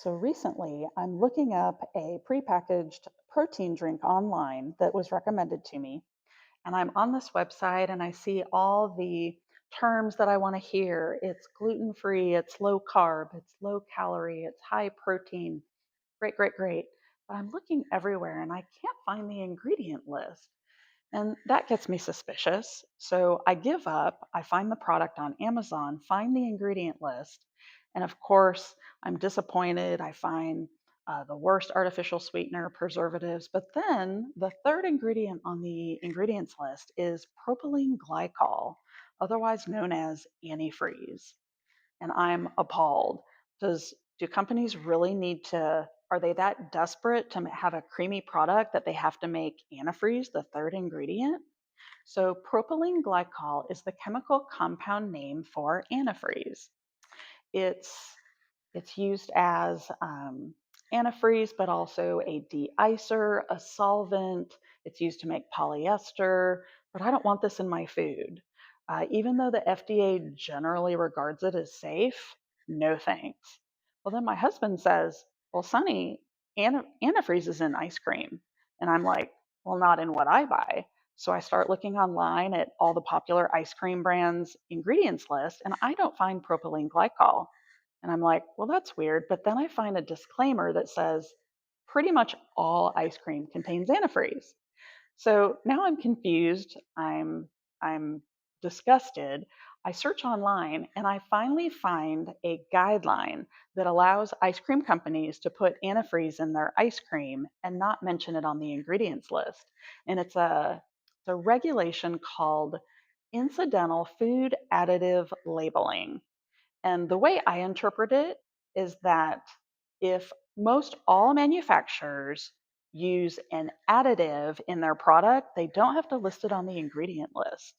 So recently, I'm looking up a prepackaged protein drink online that was recommended to me. And I'm on this website and I see all the terms that I want to hear. It's gluten free, it's low carb, it's low calorie, it's high protein. Great, great, great. But I'm looking everywhere and I can't find the ingredient list. And that gets me suspicious. So I give up. I find the product on Amazon, find the ingredient list. And of course, I'm disappointed. I find the worst artificial sweetener, preservatives. But then the third ingredient on the ingredients list is propylene glycol, otherwise known as antifreeze. And I'm appalled. Do companies really need to, are they that desperate to have a creamy product that they have to make antifreeze the third ingredient? So propylene glycol is the chemical compound name for antifreeze. It's it's used as antifreeze, but also a de-icer, a solvent. It's used to make polyester, but I don't want this in my food. Even though the FDA generally regards it as safe, no thanks. Well, then my husband says, well, Sonny, antifreeze is in ice cream. And I'm like, well, not in what I buy. So I start looking online at all the popular ice cream brands' ingredients list, and I don't find propylene glycol. And I'm like, well, that's weird. But then I find a disclaimer that says pretty much all ice cream contains antifreeze. So now I'm confused. I'm disgusted. I search online and I finally find a guideline that allows ice cream companies to put antifreeze in their ice cream and not mention it on the ingredients list. And it's a regulation called incidental food additive labeling. And the way I interpret it is that if most all manufacturers use an additive in their product, they don't have to list it on the ingredient list.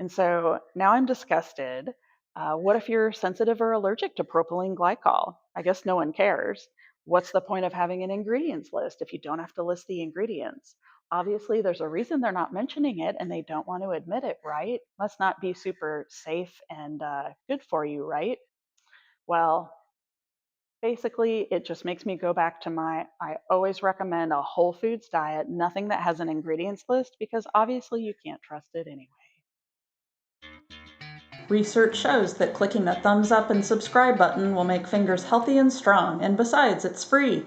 And so now I'm disgusted. What if you're sensitive or allergic to propylene glycol? I guess no one cares. What's the point of having an ingredients list if you don't have to list the ingredients? Obviously, there's a reason they're not mentioning it and they don't want to admit it, right? Must not be super safe and good for you, right? Well, basically, it just makes me go back to I always recommend a whole foods diet, nothing that has an ingredients list, because obviously you can't trust it anyway. Research shows that clicking the thumbs up and subscribe button will make fingers healthy and strong, and besides, it's free.